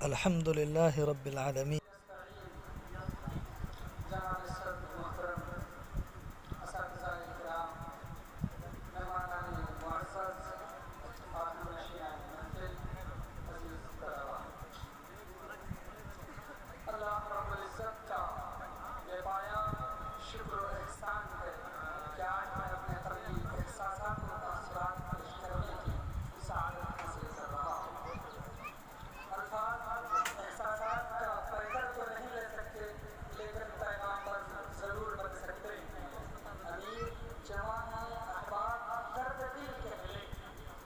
الحمد للہ رب العالمین۔ جناب صدر محترم اساتذہ کرام، مہمانان معزز، نشینان محفل، عزیز طلباء، اللہ رب العزت کا بے پایہ شکر و احسان ہے کہ آج میں اپنے قلبی احساسات و تاثرات پیش کرنے کی سعادت حاصل کر رہا ہوں۔ الفاظ احساسات کا پیکر تو نہیں لے سکتے، لیکن پیغام پر ضرور بن سکتے ہیں۔ امیر جمع ہے احباب درد دل کہہ لے،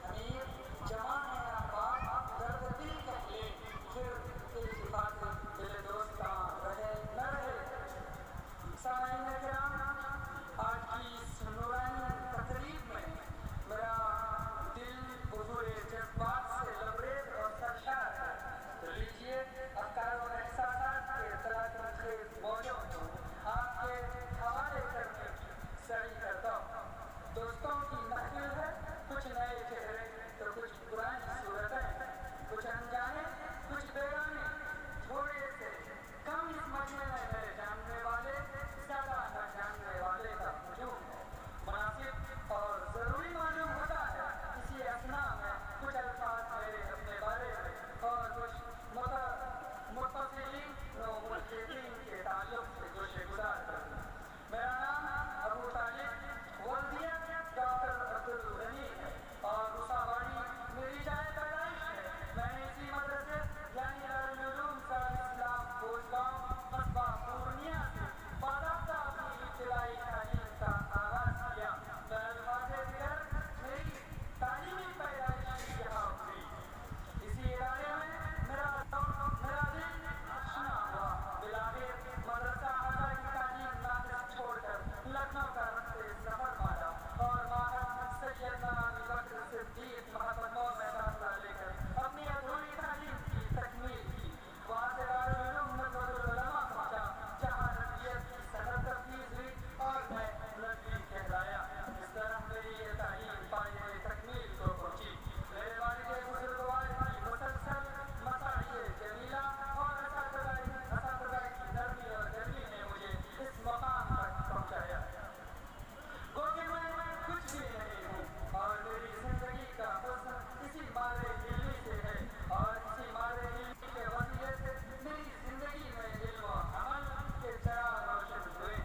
امیر جمع ہے احباب درد دل کہہ لے، پھر التفات دل دوستاں رہے نہ رہے۔ سامعین کرام، آج کی اس نورانی تقریب میں میرا دل حضور جذبات سے لبریز اور سرشار ہے۔ تو لیجیے افکار و احساسات کے تلاطم خیز موجوں کو آپ کے حوالے کرنے کی سعی کرتا ہوں۔ دوستوں کی محفل ہے، کچھ نئے چہرے تو کچھ پرانی صورتیں، کچھ انجانے کچھ بیگانے، تھوڑے سے کم اس مجمع میں ہے جاننے والے، زیادہ نہ جاننے والے کا ہجوم ہے۔ مناسب اور ضروری معلوم ہوتا ہے اسی اثنا میں کچھ الفاظ میرے اپنے بارے میں اور کچھ متصلین و ملحقین کے تعلق سے گوشے گزار کروں۔ میرا نام ابو طالب ولدیہ ڈاکٹر عبدالغنی ہے اور رساواڑی میری جائے پیدائش ہے۔ میں نے اسی مدرسے یعنی دارالعلوم اسلام بھوجگاؤں قصبہ پورنیہ سے باضابطہ اپنی ابتدائی تعلیم کا آغاز کیا۔ بالفاظ دیگر میری تعلیمی پیدائش یہاں ہوئی۔ اسی ادارے میں میرا دل آشنا ہوا۔ بالآخر مدرسہ اعلیٰ کی تعلیم ناقص چھوڑ کر لکھنؤ کا رخت سفر مارا اور ماہر سیدنا ابی بکر صدیق محمد میں داخلہ لے کر اپنی ادھوری تعلیم کی تکمیل کی۔ وہاں سے دارالعلوم ندوۃ العلماء پہنچا، جہاں ربیت کی سند تفویض ہوئی اور میں ندوی کہلایا۔ اس طرح میری یہ تعلیم پایۂ تکمیل کو پہنچی۔ میرے والد بزرگوار کی مسلسل مساعی جمیلہ اور اساتذہ کی نرمی اور گرمی نے مجھے اس مقام تک پہنچایا۔ گو کہ میں کچھ بھی نہیں ہوں اور میری زندگی کا حسن اسی مارے علمی سے ہے اور اسی مارے علمی کے وسیلے سے میری زندگی میں علم و عمل کے چراغ روشن ہوئے۔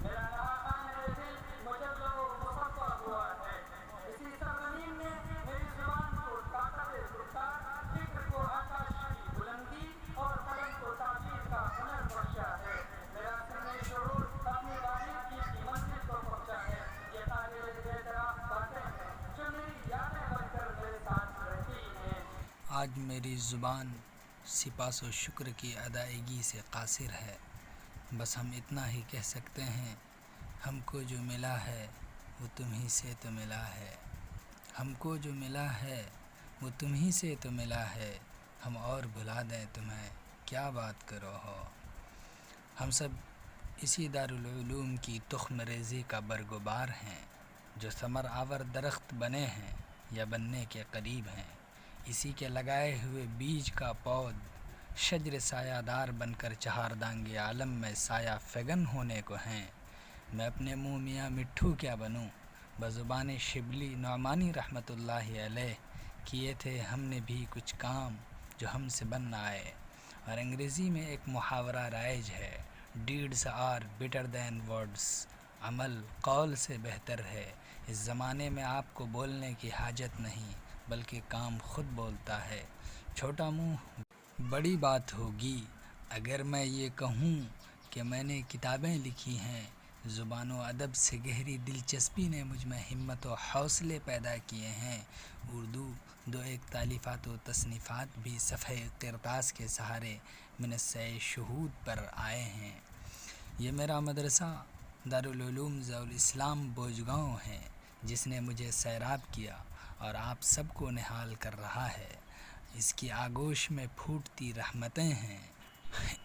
میرا نہاخانۂ دل مجلہ و مصفا ہوا ہے۔ اسی سرزمین نے میری زبان کو طاقت گفتار، فکر کو آکاش کی بلندی اور قلم کو تعبیر کا ہنر بخشا ہے۔ میرا سن شعور اپنی باریکی کی منزل کو پہنچا ہے۔ یہ قابل اعتراف باتیں ہیں جو میری یادیں بن کر میرے ساتھ رہتی ہیں۔ آج میری زبان سپاس و شکر کی ادائیگی سے قاصر ہے۔ بس ہم اتنا ہی کہہ سکتے ہیں، ہم کو جو ملا ہے وہ تم ہی سے تو ملا ہے۔ ہم کو جو ملا ہے وہ تم ہی سے تو ملا ہے، ہم اور بھلا دیں تمہیں کیا بات کرو ہو۔ ہم سب اسی دارالعلوم کی تخم ریزی کا برگبار ہیں، جو ثمر آور درخت بنے ہیں یا بننے کے قریب ہیں۔ اسی کے لگائے ہوئے بیج کا پود شجر سایہ دار بن کر چہاردانگ عالم میں سایہ فگن ہونے کو ہیں۔ میں اپنے منہ میاں مٹھو کیا بنوں، بزبان شبلی نعمانی رحمۃ اللہ علیہ کیے تھے ہم نے بھی کچھ کام جو ہم سے بن نہ آئے۔ اور انگریزی میں ایک محاورہ رائج ہے، deeds are better than words, عمل قول سے بہتر ہے۔ اس زمانے میں آپ کو بولنے کی حاجت نہیں، بلکہ کام خود بولتا ہے۔ چھوٹا منہ بڑی بات ہوگی اگر میں یہ کہوں کہ میں نے کتابیں لکھی ہیں۔ زبان و ادب سے گہری دلچسپی نے مجھ میں ہمت و حوصلے پیدا کیے ہیں۔ اردو دو ایک تالیفات و تصنیفات بھی صفحہ قرطاس کے سہارے منصۂ شہود پر آئے ہیں۔ یہ میرا مدرسہ دارالعلوم ضیاءالاسلام بوجگاؤں ہے، جس نے مجھے سیراب کیا اور آپ سب کو نہال کر رہا ہے۔ اس کی آغوش میں پھوٹتی رحمتیں ہیں،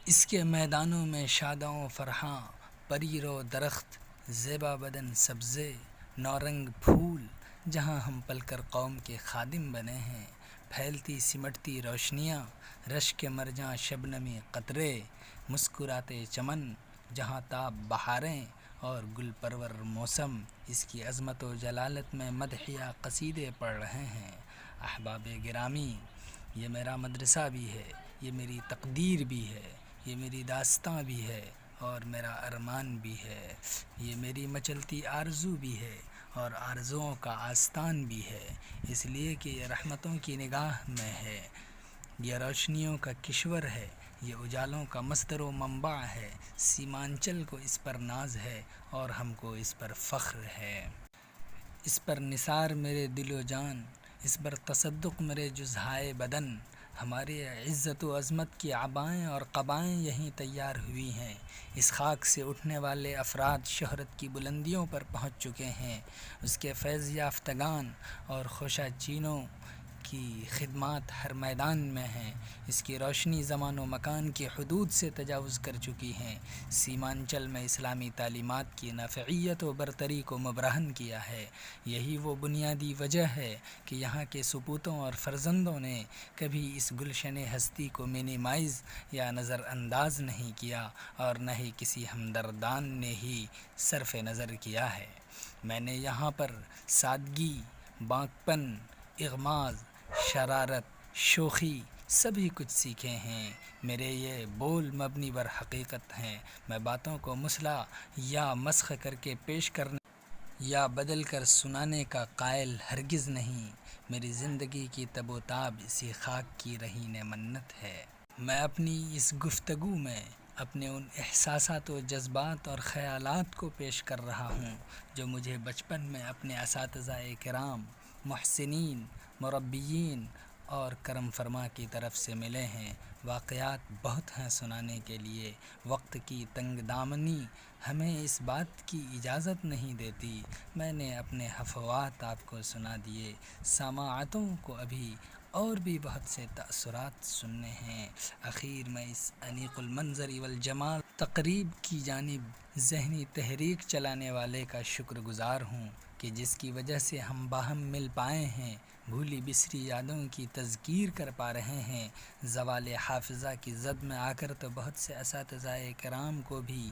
اس کے میدانوں میں شاداں و فرحاں پریر و درخت، زیبا بدن سبزے نورنگ پھول، جہاں ہم پل کر قوم کے خادم بنے ہیں۔ پھیلتی سمٹتی روشنیاں، رشک مرجاں شبنمی قطرے، مسکراتے چمن، جہاں تاب بہاریں اور گل پرور موسم، اس کی عظمت و جلالت میں مدحیہ قصیدے پڑھ رہے ہیں۔ احباب گرامی، یہ میرا مدرسہ بھی ہے، یہ میری تقدیر بھی ہے، یہ میری داستاں بھی ہے اور میرا ارمان بھی ہے، یہ میری مچلتی آرزو بھی ہے اور آرزوؤں کا آستان بھی ہے، اس لیے کہ یہ رحمتوں کی نگاہ میں ہے، یہ روشنیوں کا کشور ہے، یہ اجالوں کا مصدر و منبع ہے۔ سیمانچل کو اس پر ناز ہے اور ہم کو اس پر فخر ہے۔ اس پر نثار میرے دل و جان، اس پر تصدق میرے جزہائے بدن، ہماری عزت و عظمت کی عبائیں اور قبائیں یہیں تیار ہوئی ہیں۔ اس خاک سے اٹھنے والے افراد شہرت کی بلندیوں پر پہنچ چکے ہیں، اس کے فیض یافتگان اور خوشہ چینوں کی خدمات ہر میدان میں ہیں، اس کی روشنی زمان و مکان کی حدود سے تجاوز کر چکی ہیں۔ سیمانچل میں اسلامی تعلیمات کی نافعیت و برتری کو مبرہن کیا ہے۔ یہی وہ بنیادی وجہ ہے کہ یہاں کے سپوتوں اور فرزندوں نے کبھی اس گلشن ہستی کو مینیمائز یا نظر انداز نہیں کیا اور نہ ہی کسی ہمدردان نے ہی صرف نظر کیا ہے۔ میں نے یہاں پر سادگی، بانکپن، اغماض، شرارت، شوخی سبھی کچھ سیکھے ہیں۔ میرے یہ بول مبنی بر حقیقت ہیں، میں باتوں کو مسئلہ یا مسخ کر کے پیش کرنے یا بدل کر سنانے کا قائل ہرگز نہیں۔ میری زندگی کی تب و تاب اسی خاک کی رہین منت ہے۔ میں اپنی اس گفتگو میں اپنے ان احساسات و جذبات اور خیالات کو پیش کر رہا ہوں جو مجھے بچپن میں اپنے اساتذہ کرام، محسنین، مربیین اور کرم فرما کی طرف سے ملے ہیں۔ واقعات بہت ہیں سنانے کے لیے، وقت کی تنگ دامنی ہمیں اس بات کی اجازت نہیں دیتی۔ میں نے اپنے ہفوات آپ کو سنا دیے، سماعتوں کو ابھی اور بھی بہت سے تأثرات سننے ہیں۔ اخیر میں اس انیق المنظر والجمال تقریب کی جانب ذہنی تحریک چلانے والے کا شکر گزار ہوں کہ جس کی وجہ سے ہم باہم مل پائے ہیں، بھولی بسری یادوں کی تذکیر کر پا رہے ہیں۔ زوال حافظہ کی زد میں آ کر تو بہت سے اساتذہ کرام کو بھی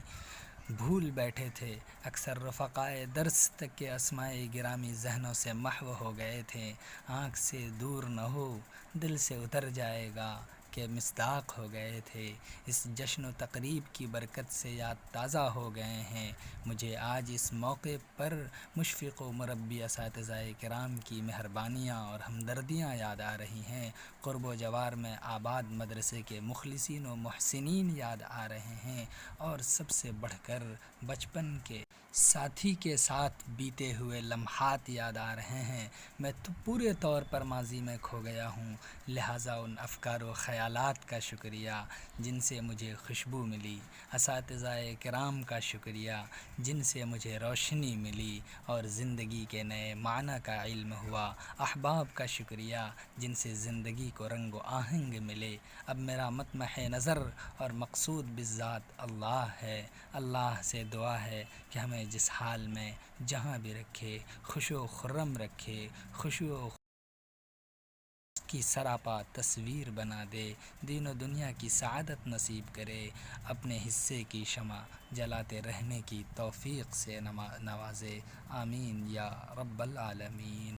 بھول بیٹھے تھے، اکثر رفقائے درس تک کے اسماء گرامی ذہنوں سے محو ہو گئے تھے۔ آنکھ سے دور نہ ہو، دل سے اتر جائے گا کہ مصداق ہو گئے تھے۔ اس جشن و تقریب کی برکت سے یاد تازہ ہو گئے ہیں۔ مجھے آج اس موقع پر مشفق و مربی اساتذہ کرام کی مہربانیاں اور ہمدردیاں یاد آ رہی ہیں۔ قرب و جوار میں آباد مدرسے کے مخلصین و محسنین یاد آ رہے ہیں اور سب سے بڑھ کر بچپن کے ساتھی کے ساتھ بیتے ہوئے لمحات یاد آ رہے ہیں۔ میں تو پورے طور پر ماضی میں کھو گیا ہوں، لہٰذا ان افکار و خیالات کا شکریہ جن سے مجھے خوشبو ملی، اساتذہ کرام کا شکریہ جن سے مجھے روشنی ملی اور زندگی کے نئے معنی کا علم ہوا، احباب کا شکریہ جن سے زندگی کو رنگ و آہنگ ملے۔ اب میرا مطمح نظر اور مقصود بالذات اللہ ہے۔ اللہ سے دعا ہے کہ ہمیں جس حال میں جہاں بھی رکھے، خوش و خرم رکھے، خوش و کی سراپا تصویر بنا دے، دین و دنیا کی سعادت نصیب کرے، اپنے حصے کی شمع جلاتے رہنے کی توفیق سے نوازے، آمین یا رب العالمین۔